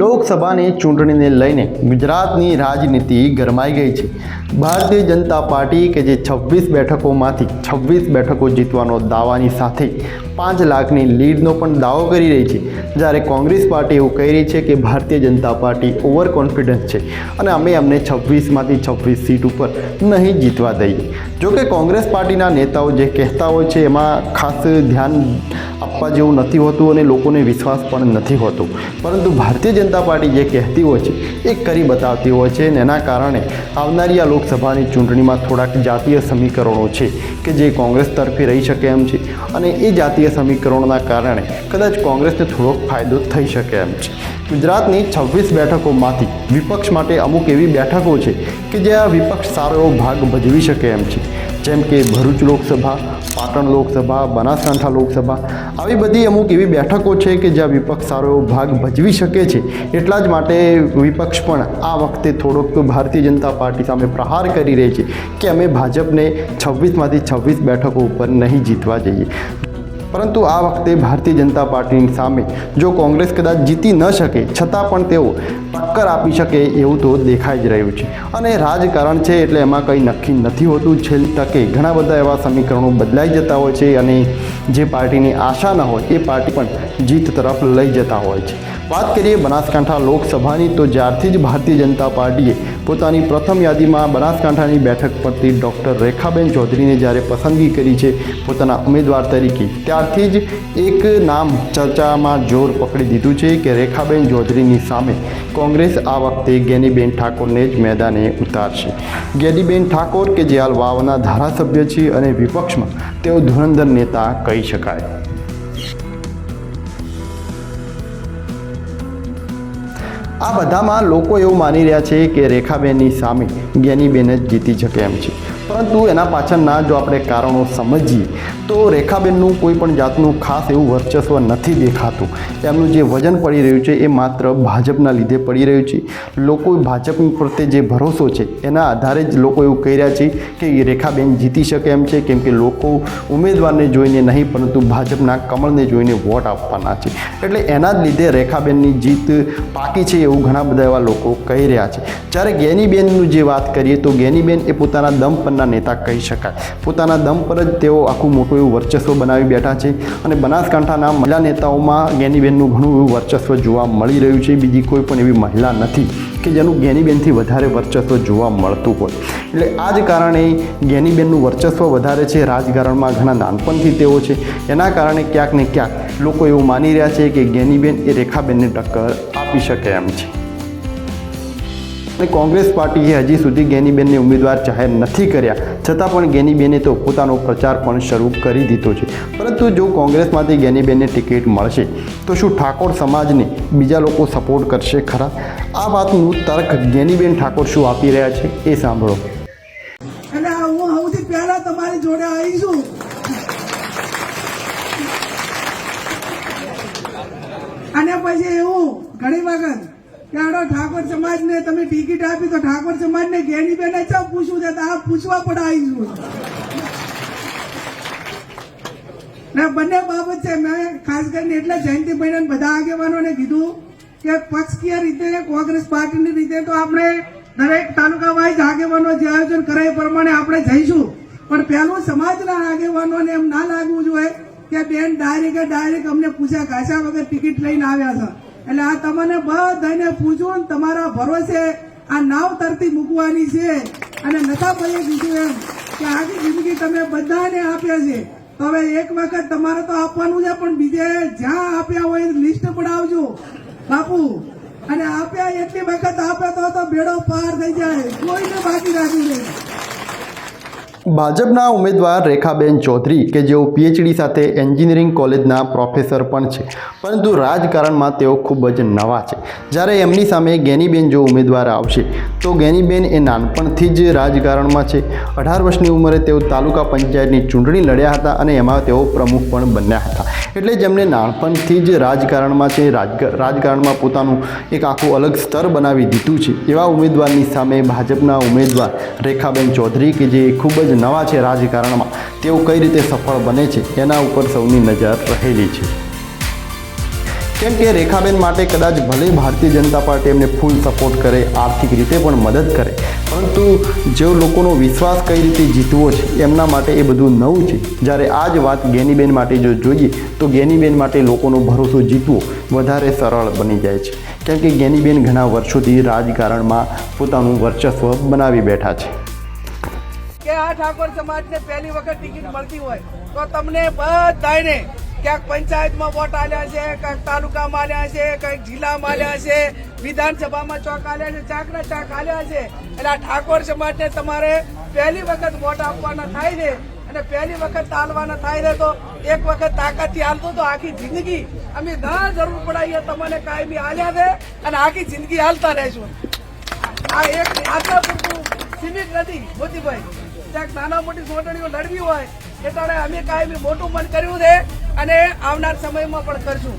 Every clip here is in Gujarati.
લોકસભાની ચૂંટણીને લઈને ગુજરાતની રાજનીતિ ગરમાઈ ગઈ છે। ભારતીય જનતા પાર્ટી કે જે 26 બેઠકોમાંથી 26 બેઠકો જીતવાનો દાવાની સાથે 5 લાખની લીડનો પણ દાવો કરી રહી છે, જ્યારે કોંગ્રેસ પાર્ટી એવું કહી રહી છે કે Bharatiya Janata party over confidence છે અને અમને 26માંથી 26 સીટ ઉપર નહીં જીતવા દઈએ। જોકે કોંગ્રેસ પાર્ટીના નેતાઓ જે કહેતા હોય છે એમાં ખાસ ધ્યાન આપવા જેવું નથી હોતું અને લોકોને વિશ્વાસ પણ નથી હોતો, પરંતુ ભારતીય જનતા પાર્ટી જે કહેતી હોય છે એ કરી બતાવતી હોય છે અને એના કારણે આવનારી આ લોકસભાની ચૂંટણીમાં થોડાક જાતીય સમીકરણો છે કે જે કોંગ્રેસ તરફી રહી શકે એમ છે અને એ જાતીય સમીકરણોના કારણે કદાચ કોંગ્રેસને થોડોક ફાયદો થઈ શકે એમ છે। ગુજરાતની 26 બેઠકોમાંથી વિપક્ષ માટે અમુક એવી બેઠકો છે કે જે આ વિપક્ષ સારો એવો ભાગ ભજવી શકે એમ છે, જેમ કે ભરૂચ લોકસભા, પાટણ લોકસભા, બનાસકાંઠા લોકસભા, આવી બધી અમુક એવી બેઠકો છે કે જ્યાં વિપક્ષ સારો એવો ભાગ ભજવી શકે છે। એટલા જ માટે વિપક્ષ પણ આ વખતે થોડોક ભારતીય જનતા પાર્ટી સામે પ્રહાર કરી રહી છે કે અમે ભાજપને 26માંથી 26 બેઠકો ઉપર નહીં જીતવા જઈએ। પરંતુ આ વખતે ભારતીય જનતા પાર્ટીની સામે જો કોંગ્રેસ કદાચ જીતી ન શકે છતાં પણ તેઓ ટક્કર આપી શકે એવું તો દેખાઈ જ રહ્યું છે અને રાજકારણ છે એટલે એમાં કંઈ નક્કી નથી હોતું। છેલ્લી તકે ઘણા બધા એવા સમીકરણો બદલાઈ જતા હોય છે અને જે પાર્ટીની આશા ન હોય એ પાર્ટી પણ જીત તરફ લઈ જતા હોય છે। વાત કરીએ બનાસકાંઠા લોકસભાની તો જ્યારથી જ ભારતીય જનતા પાર્ટીએ પોતાની પ્રથમ યાદીમાં બનાસકાંઠાની બેઠક પરથી ડૉક્ટર રેખાબેન ચૌધરીને જ્યારે પસંદગી કરી છે પોતાના ઉમેદવાર તરીકે, ત્યારથી જ એક નામ ચર્ચામાં જોર પકડી દીધું છે કે રેખાબેન ચૌધરીની સામે કોંગ્રેસ આ વખતે જ્ઞાનીબેન ઠાકોરને જ મેદાને ઉતારશે। જ્ઞાનીબેન ઠાકોર કે જે હાલ વાવના ધારાસભ્ય છે અને વિપક્ષમાં તેઓ ધુરંધર નેતા કહી શકાય। આ બધામાં લોકો એવું માની રહ્યા છે કે રેખાબેનની સામે જ્ઞાનીબેન જ જીતી શકે એમ છે, પરંતુ એના પાછળના જો આપણે કારણો સમજીએ તો રેખાબેનનું કોઈ પણ જાતનું ખાસ એવું વર્ચસ્વ નથી દેખાતું। એમનું જે વજન પડી રહ્યું છે એ માત્ર ભાજપના લીધે પડી રહ્યું છે। લોકો ભાજપ પ્રત્યે જે ભરોસો છે એના આધારે જ લોકો એવું કહી રહ્યા છે કે રેખાબેન જીતી શકે એમ છે, કેમ કે લોકો ઉમેદવારને જોઈને નહીં પરંતુ ભાજપના કમળને જોઈને વોટ આપવાના છે, એટલે એના જ લીધે રેખાબેનની જીત પાકી છે એવું ઘણા બધા એવા લોકો કહી રહ્યા છે। જ્યારે જ્ઞાનીબેનનું જે વાત કરીએ તો જ્ઞાનીબેન એ પોતાના દમ પરના નેતા કહી શકાય। પોતાના દમ પર જ તેઓ આખું મોટું એવું વર્ચસ્વ બનાવી બેઠા છે અને બનાસકાંઠાના મહિલા નેતાઓમાં જ્ઞાનીબેનનું ઘણું એવું વર્ચસ્વ જોવા મળી રહ્યું છે। બીજી કોઈ પણ એવી મહિલા નથી કે જેનું જ્ઞાનીબેનથી વધારે વર્ચસ્વ જોવા મળતું હોય, એટલે આ જ કારણે જ્ઞાનીબેનનું વર્ચસ્વ વધારે છે। રાજકારણમાં ઘણા નાનપણથી તેઓ છે, એના કારણે ક્યાંક ને ક્યાંક લોકો એવું માની રહ્યા છે કે જ્ઞાનીબેન એ રેખાબેનને ટક્કર આપી શકે એમ છે અને કોંગ્રેસ પાર્ટીએ હજી સુધી જ્ઞાનીબેનને ઉમેદવાર જાહેર નથી કર્યા, છતાં પણ જ્ઞાનીબેને તો પોતાનો પ્રચાર પણ શરૂ કરી દીધો છે। પરંતુ જો કોંગ્રેસમાંથી જ્ઞાનીબેનને ટિકિટ મળશે તો શું ઠાકોર સમાજને બીજા લોકો સપોર્ટ કરશે ખરા? આ વાતનું તર્ક જ્ઞાનીબેન ઠાકોર શું આપી રહ્યા છે એ સાંભળો। અને હું સૌથી પહેલા તમારી જોડે આવીશું અને પછી એવું ઘણી વખત કે ઠાકોર સમાજને તમે ટિકિટ આપી તો ઠાકોર સમાજને જ્ઞાનીબેને ચા પૂછવું છે તો આ પૂછવા પણ આવીશું ને બંને બાબત છે। મેં ખાસ કરીને એટલે જયંતિભાઈ બધા આગેવાનોને કીધું કે પક્ષકીય રીતે કોંગ્રેસ પાર્ટીની રીતે તો આપણે દરેક તાલુકા વાઇઝ આગેવાનો જે આયોજન કરાય એ પ્રમાણે આપણે જઈશું, પણ પહેલું સમાજના આગેવાનોને એમ ના લાગવું જોઈએ કે બેન ડાયરેક્ટ અમને પૂછ્યા ઘાસ્યા વગર ટિકિટ લઈને આવ્યા છે, એટલે આ તમને બધાને પૂછવું તમારા ભરોસે આ નાવ તરતી મૂકવાની છે। અને નથાભાઈએ કીધું એમ કે આખી જિંદગી તમે બધાને આપ્યા છે તો હવે એક વખત તમારે તો આપવાનું છે, પણ બીજે જ્યાં આપ્યા હોય લિસ્ટ પડાવજો બાપુ, અને આપ્યા એટલી વખત આપ્યા તો બેડો પાર થઈ જાય, કોઈને બાકી રાખ્યું નહીં। ભાજપના ઉમેદવાર રેખાબેન ચૌધરી કે જેઓ પીએચડી સાથે એન્જિનિયરિંગ કોલેજના પ્રોફેસર પણ છે, પરંતુ રાજકારણમાં તેઓ ખૂબ જ નવા છે। જ્યારે એમની સામે જ્ઞાનીબેન જો ઉમેદવાર આવશે તો જ્ઞાનીબેન એ નાનપણથી જ રાજકારણમાં છે। 18 વર્ષની ઉંમરે તેઓ તાલુકા પંચાયતની ચૂંટણી લડ્યા હતા અને એમાં તેઓ પ્રમુખ પણ બન્યા હતા, એટલે જેમને નાનપણથી જ રાજકારણમાં છે, રાજકારણમાં પોતાનું એક આખું અલગ સ્તર બનાવી દીધું છે, એવા ઉમેદવારની સામે ભાજપના ઉમેદવાર રેખાબેન ચૌધરી કે જે ખૂબ જ નવા છે રાજકારણમાં, તેઓ કઈ રીતે સફળ બને છે એના ઉપર સૌની નજર રહેલી છે। કેમ કે રેખાબેન માટે કદાચ ભલે ભારતીય જનતા પાર્ટી એમને ફૂલ સપોર્ટ કરે, આર્થિક રીતે પણ મદદ કરે, પરંતુ જે લોકોનો વિશ્વાસ કઈ રીતે જીતવો છે એમના માટે એ બધું નવું છે. જ્યારે આ જ વાત ગેનીબેન માટે જો જોઈએ તો ગેનીબેન માટે લોકોનો ભરોસો જીતવો વધારે સરળ બની જાય છે. કેમ કે ગેનીબેન ઘણા વર્ષોથી રાજકારણમાં પોતાનું વર્ચસ્વ બનાવી બેઠા છે. કે આ ઠાકોર સમાજને પહેલી વખત ટિકિટ મળતી હોય તો તમને બધાને ક્યાંક પંચાયતમાં વોટ આલ્યા છે, ક્યાંક તાલુકામાં આલ્યા છે, ક્યાંક જિલ્લામાં આલ્યા છે, વિધાનસભામાં ચોક આલ્યા છે, ચાકના ચાક આલ્યા છે. એટલે આ ઠાકોર સમાજને તમારે પહેલી વખત વોટ આપવાના થાય છે અને પહેલી વખત આલવાના થાય છે તો એક વખત તાકાતથી હાલતો તો આખી જિંદગી અમે ના જરૂર પડાઈએ તમને કાયમી આલ્યા છે અને આખી જિંદગી હાલતા રહેશું. આ એક આટલા પૂરતું સીમિત નથી મોતીભાઈ. ક્યાંક નાના મોટી ચૂંટણીઓ લડવી હોય એટલે અમે કાયમી મોટું મન કર્યું છે અને આવનાર સમયમાં પણ કરશું.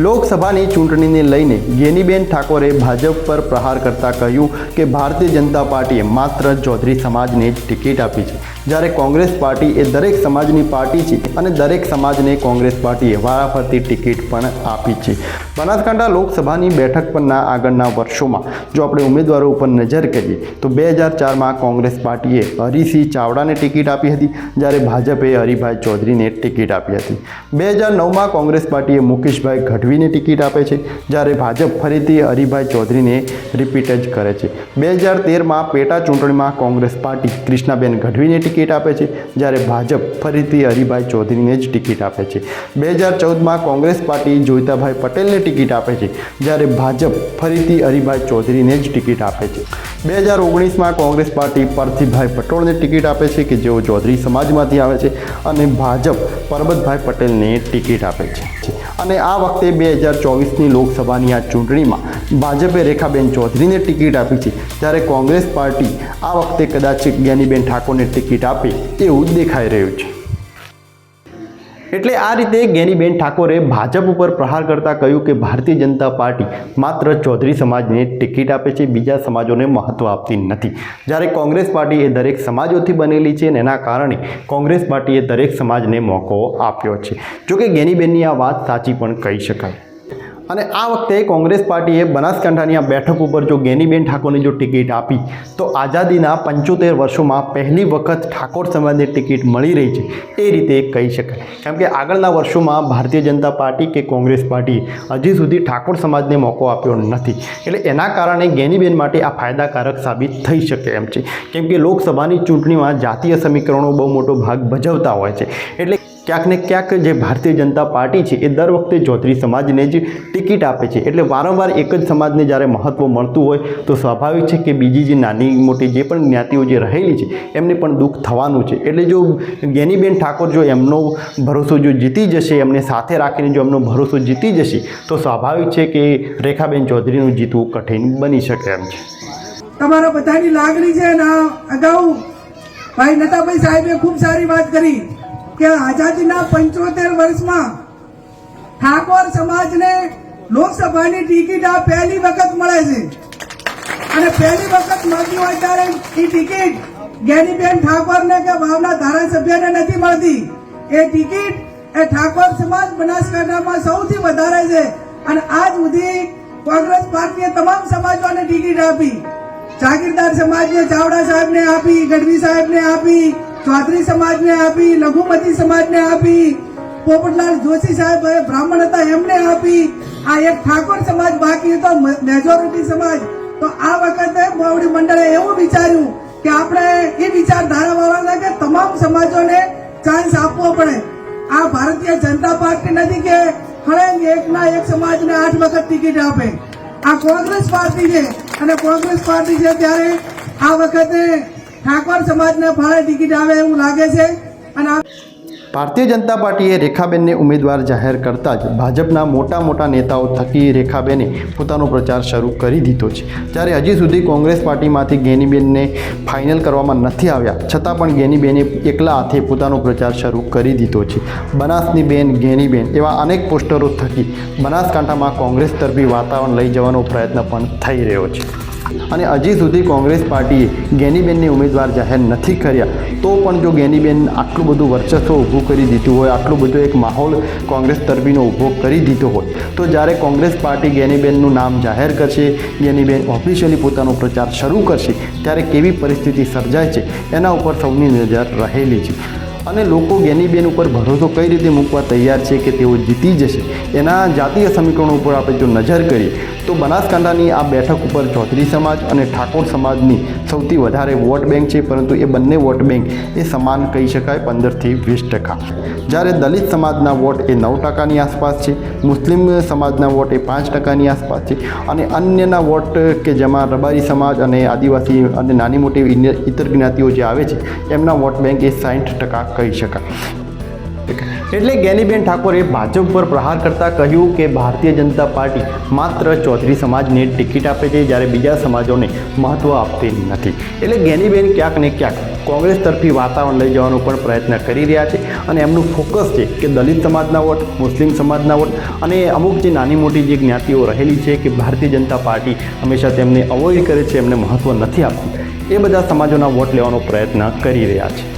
લોકસભાની ચૂંટણીને લઈને ગેનીબેન ઠાકોરે ભાજપ પર પ્રહાર કરતા કહ્યું કે ભારતીય જનતા પાર્ટીએ માત્ર ચૌધરી સમાજને જ ટિકિટ આપી છે, જ્યારે કોંગ્રેસ પાર્ટી એ દરેક સમાજની પાર્ટી છે અને દરેક સમાજને કોંગ્રેસ પાર્ટીએ વારાફરતી ટિકિટ પણ આપી છે. બનાસકાંઠા લોકસભાની બેઠક પરના આગળના વર્ષોમાં જો આપણે ઉમેદવારો ઉપર નજર કરીએ તો 2004માં કોંગ્રેસ પાર્ટીએ હરીસિંહ ચાવડાને ટિકિટ આપી હતી, જ્યારે ભાજપે હરિભાઈ ચૌધરીને ટિકિટ આપી હતી. 2009માં કોંગ્રેસ પાર્ટીએ મુકેશભાઈ ગઢવીને ટિકિટ આપે છે, જ્યારે ભાજપ ફરીથી હરિભાઈ ચૌધરીને રિપીટ જ કરે છે. 2013માં પેટા ચૂંટણીમાં કોંગ્રેસ પાર્ટી કૃષ્ણાબેન ગઢવીને ટિકિટ આપે છે, જ્યારે ભાજપ ફરીથી હરિભાઈ ચૌધરીને જ ટિકિટ આપે છે. 2014માં કોંગ્રેસ પાર્ટી જોઈતાભાઈ પટેલને ટિકિટ આપે છે, જ્યારે ભાજપ ફરીથી હરિભાઈ ચૌધરીને જ ટિકિટ આપે છે. 2019માં કોંગ્રેસ પાર્ટી પરથીભાઈ પટોળને ટિકિટ આપે છે કે જેઓ ચૌધરી સમાજમાંથી આવે છે, અને ભાજપ પરબતભાઈ પટેલને ટિકિટ આપે છે. અને આ વખતે 2024ની લોકસભાની આ ચૂંટણીમાં ભાજપે રેખાબેન ચૌધરીને ટિકિટ આપી છે, જ્યારે કોંગ્રેસ પાર્ટી આ વખતે કદાચ ગેનીબેન ઠાકોરને ટિકિટ આપે એવું દેખાઈ રહ્યું છે. એટલે આ રીતે ગેનીબેન ઠાકોરે ભાજપ ઉપર પ્રહાર કરતા કહ્યું કે ભારતીય જનતા પાર્ટી માત્ર ચૌધરી સમાજને ટિકિટ આપે છે, બીજા સમાજોને મહત્ત્વ આપતી નથી. જ્યારે કોંગ્રેસ પાર્ટી એ દરેક સમાજોથી બનેલી છે અને એના કારણે કોંગ્રેસ પાર્ટીએ દરેક સમાજને મોકો આપ્યો છે. જોકે ગેનીબેનની આ વાત સાચી પણ કહી શકાય. અને આ વખતે કોંગ્રેસ પાર્ટીએ બનાસકાંઠાની આ બેઠક ઉપર જો ગેનીબેન ઠાકોરને જો ટિકિટ આપી તો આઝાદીના 75 વર્ષોમાં પહેલી વખત ઠાકોર સમાજને ટિકિટ મળી રહી છે એ રીતે કહી શકાય. કેમ કે આગળના વર્ષોમાં ભારતીય જનતા પાર્ટી કે કોંગ્રેસ પાર્ટીએ હજી સુધી ઠાકોર સમાજને મોકો આપ્યો નથી. એટલે એના કારણે ગેનીબેન માટે આ ફાયદાકારક સાબિત થઈ શકે એમ છે. કેમ કે લોકસભાની ચૂંટણીમાં જાતીય સમીકરણો બહુ મોટો ભાગ ભજવતા હોય છે. એટલે ક્યાંક ને ક્યાંક જે ભારતીય જનતા પાર્ટી છે એ દર વખતે ચૌધરી સમાજને જ ટિકિટ આપે છે. એટલે વારંવાર એક જ સમાજને જ્યારે મહત્ત્વ મળતું હોય તો સ્વાભાવિક છે કે બીજી જે નાની મોટી જે પણ જ્ઞાતિઓ જે રહેલી છે એમને પણ દુઃખ થવાનું છે. એટલે જો ગેનીબેન ઠાકોર જો એમનો ભરોસો જો જીતી જશે, એમને સાથે રાખીને જો એમનો ભરોસો જીતી જશે તો સ્વાભાવિક છે કે રેખાબેન ચૌધરીનું જીતવું કઠિન બની શકે એમ છે. તમારા બધાની લાગણી છે ને અગાઉ ભાઈ નતાભાઈ સાહેબે ખૂબ સારી વાત કરી કે આઝાદીના 75 વર્ષમાં ઠાકોર સમાજને લોકસભાની ટિકિટ આ પહેલી વખત મળે છે અને પહેલી વખત મળતી હોય ત્યારે એ ટિકિટ ગેનીબેન ઠાકોરને કે વાવના ધારાસભ્યને નથી મળતી. એ ટિકિટ એ ઠાકોર સમાજ બનાસકાંઠામાં સૌથી વધારે છે અને આજ સુધી કોંગ્રેસ પાર્ટીએ તમામ સમાજોને ટિકિટ આપી. જાગીરદાર સમાજને ચાવડા સાહેબને આપી, ગઢવી સાહેબને આપી, ચૌધરી સમાજને આપી, લઘુમતી સમાજને આપી, પોપટલાલ જોશી સાહેબ બ્રાહ્મણ હતા એમને આપી. આ એક ઠાકોર સમાજ બાકી હતો, મેજોરિટી સમાજ. તો આ વખતે મોવડી મંડળે એવું વિચાર્યું કે આપણે એ વિચારધારાવાળાને કે તમામ સમાજોને ચાન્સ આપવો પડે. આ ભારતીય જનતા પાર્ટી નથી કે હળંગ એકના એક સમાજને 8 વખત ટિકિટ આપે. આ કોંગ્રેસ પાર્ટી છે અને કોંગ્રેસ પાર્ટી છે ત્યારે આ વખતે ઠાકોર સમાજને ફાળે ટિકિટ આવે એવું લાગે છે. અને ભારતીય જનતા પાર્ટીએ રેખાબેનને ઉમેદવાર જાહેર કરતાં જ ભાજપના મોટા નેતાઓ થકી રેખાબેને પોતાનો પ્રચાર શરૂ કરી દીધો છે. જ્યારે હજી સુધી કોંગ્રેસ પાર્ટીમાંથી ગેનીબેનને ફાઇનલ કરવામાં નથી આવ્યા, છતાં પણ ગેનીબેને એકલા હાથે પોતાનો પ્રચાર શરૂ કરી દીધો છે. બનાસની બેન, ગેનીબેન એવા અનેક પોસ્ટરો થકી બનાસકાંઠામાં કોંગ્રેસ તરફી વાતાવરણ લઈ જવાનો પ્રયત્ન પણ થઈ રહ્યો છે. અને હજી સુધી કોંગ્રેસ પાર્ટીએ ગેનીબેનને ઉમેદવાર જાહેર નથી કર્યા. તો પણ જો ગેનીબેન આટલું બધું વર્ચસ્વ ઊભું કરી દીધું હોય, આટલું બધો એક માહોલ કોંગ્રેસ તરફીનો ઊભો કરી દીધો હોય, તો જ્યારે કોંગ્રેસ પાર્ટી ગેનીબેનનું નામ જાહેર કરશે, ગેનીબેન ઓફિશિયલી પોતાનો પ્રચાર શરૂ કરશે, ત્યારે કેવી પરિસ્થિતિ સર્જાય છે એના ઉપર સૌની નજર રહેલી છે. અને લોકો ગેનીબેન ઉપર ભરોસો કઈ રીતે મૂકવા તૈયાર છે કે તેઓ જીતી જશે, એના જાતીય સમીકરણો ઉપર આપણે જો નજર કરીએ તો બનાસકાંઠાની આ બેઠક ઉપર ચૌધરી સમાજ અને ઠાકોર સમાજની સૌથી વધારે વોટ બેંક છે, પરંતુ એ બંને વોટ બેંક એ સમાન કહી શકાય 15થી 20%. જ્યારે દલિત સમાજના વોટ એ 9%ની આસપાસ છે, મુસ્લિમ સમાજના વોટ એ 5%ની આસપાસ છે, અને અન્યના વોટ કે જેમાં રબારી સમાજ અને આદિવાસી અને નાની મોટી ઇતર જ્ઞાતિઓ જે આવે છે એમના વોટ બેંક એ 60% કહી શકાય. એટલે ગેનીબેન ઠાકોરે ભાજપ પર પ્રહાર કરતાં કહ્યું કે ભારતીય જનતા પાર્ટી માત્ર ચૌધરી સમાજને ટિકિટ આપે છે, જ્યારે બીજા સમાજોને મહત્ત્વ આપતી નથી. એટલે ગેનીબેન ક્યાંક ને ક્યાંક કોંગ્રેસ તરફી વાતાવરણ લઈ જવાનો પણ પ્રયત્ન કરી રહ્યા છે, અને એમનું ફોકસ છે કે દલિત સમાજના વોટ, મુસ્લિમ સમાજના વોટ અને અમુક જે નાની મોટી જે જ્ઞાતિઓ રહેલી છે કે ભારતીય જનતા પાર્ટી હંમેશા તેમને અવોઇડ કરે છે, એમને મહત્ત્વ નથી આપતું, એ બધા સમાજોના વોટ લેવાનો પ્રયત્ન કરી રહ્યા છે.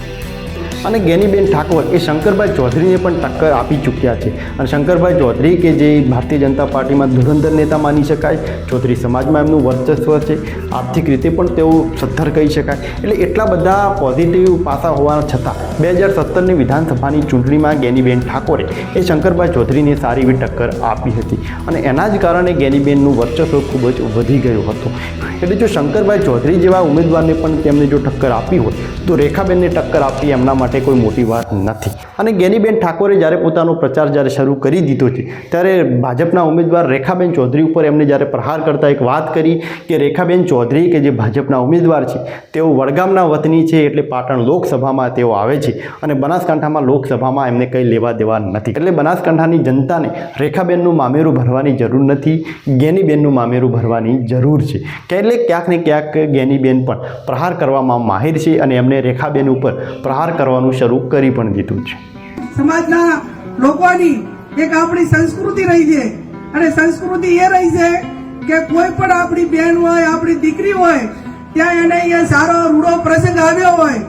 અને ગેનીબેન ઠાકોર એ શંકરભાઈ ચૌધરીને પણ ટક્કર આપી ચૂક્યા છે. અને શંકરભાઈ ચૌધરી કે જે ભારતીય જનતા પાર્ટીમાં ધુરંધર નેતા માની શકાય, ચૌધરી સમાજમાં એમનું વર્ચસ્વ છે, આર્થિક રીતે પણ તેઓ સદ્ધર કહી શકાય. એટલે એટલા બધા પોઝિટિવ પાસા હોવા છતાં 2017ની વિધાનસભાની ચૂંટણીમાં ગેનીબેન ઠાકોરે એ શંકરભાઈ ચૌધરીને સારી એવી ટક્કર આપી હતી, અને એના જ કારણે ગેનીબેનનું વર્ચસ્વ ખૂબ જ વધી ગયું હતું. એટલે જો શંકરભાઈ ચૌધરી જેવા ઉમેદવારને પણ તેમને જો ટક્કર આપી હોય તો રેખાબેનને ટક્કર આપવી એમના માટે કોઈ મોટી વાત નથી. અને ગેનીબેન ઠાકોરે જ્યારે પોતાનો પ્રચાર જ્યારે શરૂ કરી દીધો છે, ત્યારે ભાજપના ઉમેદવાર રેખાબેન ચૌધરી ઉપર એમને જ્યારે પ્રહાર કરતા એક વાત કરી કે રેખાબેન ચૌધરી કે જે ભાજપના ઉમેદવાર છે તેઓ વડગામના વતની છે, એટલે પાટણ લોકસભામાં તેઓ આવે છે, અને બનાસકાંઠામાં લોકસભામાં એમને કંઈ લેવા દેવા નથી. એટલે બનાસકાંઠાની જનતાને રેખાબેનનું મામેરું ભરવાની જરૂર નથી, ગેનીબેનનું મામેરું ભરવાની જરૂર છે. એટલે ક્યાંક ને ક્યાંક ગેનીબેન પણ પ્રહાર કરવામાં માહિર છે, અને એમને રેખાબેન ઉપર પ્રહાર કરવાનું શરૂ કરી પણ દીધું છે. સમાજના લોકોની એક આપણી સંસ્કૃતિ રહી છે, અને સંસ્કૃતિ એ રહી છે કે કોઈ પણ આપણી બહેન હોય, આપણી દીકરી હોય, ત્યાં એને અહીંયા સારો રૂડો પ્રસંગ આવ્યો હોય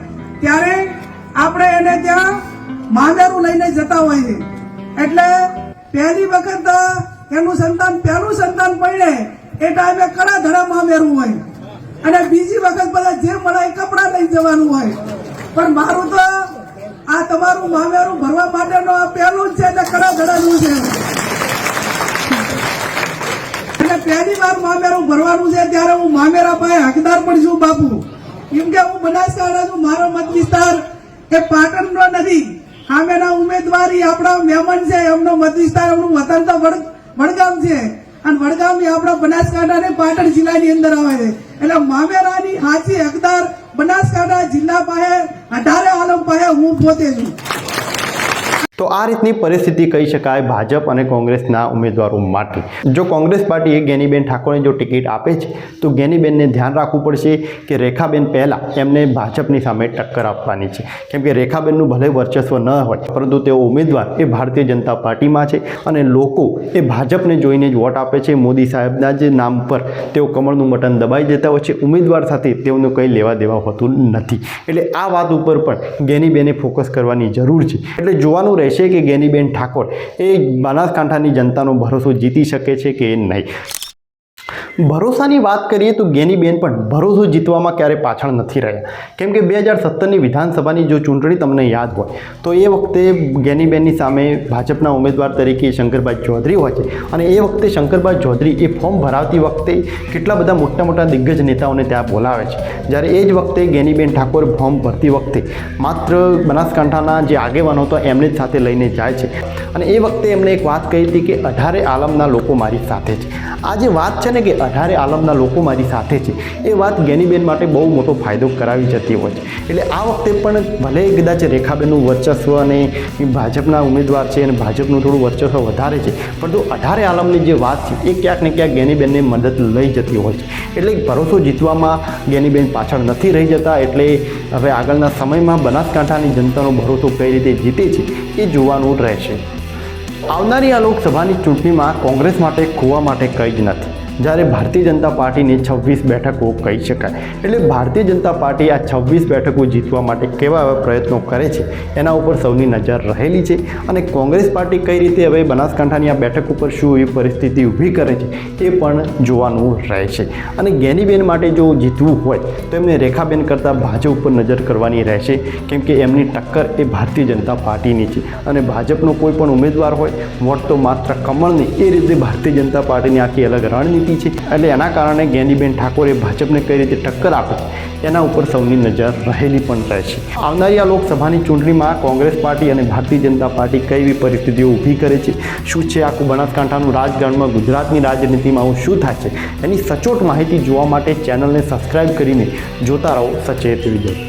ત્યારે આપણે એને ત્યાં મામેરું લઈને જતા હોય છે. એટલે પહેલી વખત એનું સંતાન પહેલું સંતાન પડે એ ટાઈમે કડા ધડા મામેરું હોય, અને બીજી વખત બધા જે મળે એ કપડાં લઈ જવાનું હોય. પણ મારું તો આ તમારું મામેરું ભરવા માટેનો આ પહેલું જ છે, એટલે કડા ધડાનું છે. અને પહેલી વાર મામેરું ભરવાનું છે ત્યારે હું મામેરા પાસે હકદાર પણ છું બાપુ, કેમ કે હું બનાસકાંઠા છું, મારો મત વિસ્તાર એ પાટણનો નથી. સામેના ઉમેદવારી આપણા મહેમાન છે, એમનો મત વિસ્તાર, એમનું વતન તો વડગામ છે, અને વડગામ એ આપણા બનાસકાંઠા ને પાટણ જિલ્લાની અંદર આવે છે. એટલે મામેરાની સાચી હકદાર બનાસકાંઠા જિલ્લા પાસે 18 આલમ પાસે હું પોતે છું. તો આ રીતની પરિસ્થિતિ કહી શકાય ભાજપ અને કોંગ્રેસના ઉમેદવારો માટે. જો કોંગ્રેસ પાર્ટીએ ગેનીબેન ઠાકોરને જો ટિકિટ આપે છે તો ગેનીબેનને ધ્યાન રાખવું પડશે કે રેખાબેન પહેલાં એમને ભાજપની સામે ટક્કર આપવાની છે, કેમ કે રેખાબેનનું ભલે વર્ચસ્વ ન હોય, પરંતુ તેઓ ઉમેદવાર એ ભારતીય જનતા પાર્ટીમાં છે, અને લોકો એ ભાજપને જોઈને જ વોટ આપે છે. મોદી સાહેબના જ નામ પર તેઓ કમળનું બટન દબાઈ દેતા હોય છે, ઉમેદવાર સાથે તેઓનું કંઈ લેવા દેવા હોતું નથી. એટલે આ વાત ઉપર પણ ગેનીબેને ફોકસ કરવાની જરૂર છે. એટલે જોવાનું રહે છે કે ગેનીબેન ઠાકોર એ બનાસકાંઠાની જનતાનો ભરોસો જીતી શકે છે કે નહીં. ભરોસાની વાત કરીએ તો ગેનીબેન પણ ભરોસો જીતવામાં ક્યારેય પાછળ નથી રહ્યા, કેમ કે 2017ની વિધાનસભાની જો ચૂંટણી તમને યાદ હોય તો એ વખતે ગેનીબેનની સામે ભાજપના ઉમેદવાર તરીકે શંકરભાઈ ચૌધરી હોય છે, અને એ વખતે શંકરભાઈ ચૌધરી એ ફોર્મ ભરાવતી વખતે કેટલા બધા મોટા મોટા દિગ્ગજ નેતાઓને ત્યાં બોલાવે છે, જ્યારે એ જ વખતે ગેનીબેન ઠાકોર ફોર્મ ભરતી વખતે માત્ર બનાસકાંઠાના જે આગેવાનો હતા એમને જ સાથે લઈને જાય છે, અને એ વખતે એમણે એક વાત કહી હતી કે 18 આલમના લોકો મારી સાથે છે. આ જે વાત છે ને કે 18 આલમના લોકો મારી સાથે છે, એ વાત ગેનીબેન માટે બહુ મોટો ફાયદો કરાવી જતી હોય છે. એટલે આ વખતે પણ ભલે કદાચ રેખાબેનનું વર્ચસ્વ અને ભાજપના ઉમેદવાર છે અને ભાજપનું થોડું વર્ચસ્વ વધારે છે, પરંતુ 18 આલમની જે વાત છે એ ક્યાંક ને ક્યાંક ગેનીબેનને મદદ લઈ જતી હોય છે. એટલે ભરોસો જીતવામાં ગેનીબેન પાછળ નથી રહી જતા. એટલે હવે આગળના સમયમાં બનાસકાંઠાની જનતાનો ભરોસો કઈ રીતે જીતે છે એ જોવાનું રહેશે. આવનારી આ લોકસભાની ચૂંટણીમાં કોંગ્રેસ માટે ખોવા માટે કંઈ જ નથી. જ્યારે ભારતીય જનતા પાર્ટીને 26 બેઠકો કહી શકાય. એટલે ભારતીય જનતા પાર્ટી આ 26 બેઠકો જીતવા માટે કેવા એવા પ્રયત્નો કરે છે એના ઉપર સૌની નજર રહેલી છે. અને કોંગ્રેસ પાર્ટી કઈ રીતે હવે બનાસકાંઠાની આ બેઠક ઉપર શું એવી પરિસ્થિતિ ઊભી કરે છે એ પણ જોવાનું રહે છે. અને જ્ઞાનીબેન માટે જો જીતવું હોય તો એમને રેખાબેન કરતાં ભાજપ ઉપર નજર કરવાની રહેશે, કેમ કે એમની ટક્કર એ ભારતીય જનતા પાર્ટીની છે. અને ભાજપનો કોઈ પણ ઉમેદવાર હોય વોટ તો માત્ર કમળની, એ રીતે ભારતીય જનતા પાર્ટીની આખી અલગ રણનીતિ છે. એટલે એના કારણે જ્ઞાનીબેન ઠાકોરે ભાજપને કઈ રીતે ટક્કર આપે એના ઉપર સૌની નજર રહેલી પણ રહેશે. આવનારી આ લોકસભાની ચૂંટણીમાં કોંગ્રેસ પાર્ટી અને ભારતીય જનતા પાર્ટી કઈ એવી પરિસ્થિતિઓ ઊભી કરે છે, શું છે આખું બનાસકાંઠાનું રાજકારણમાં, ગુજરાતની રાજનીતિમાં શું થાય છે, એની સચોટ માહિતી જોવા માટે ચેનલને સબસ્ક્રાઈબ કરીને જોતા રહો સચેત વિજય.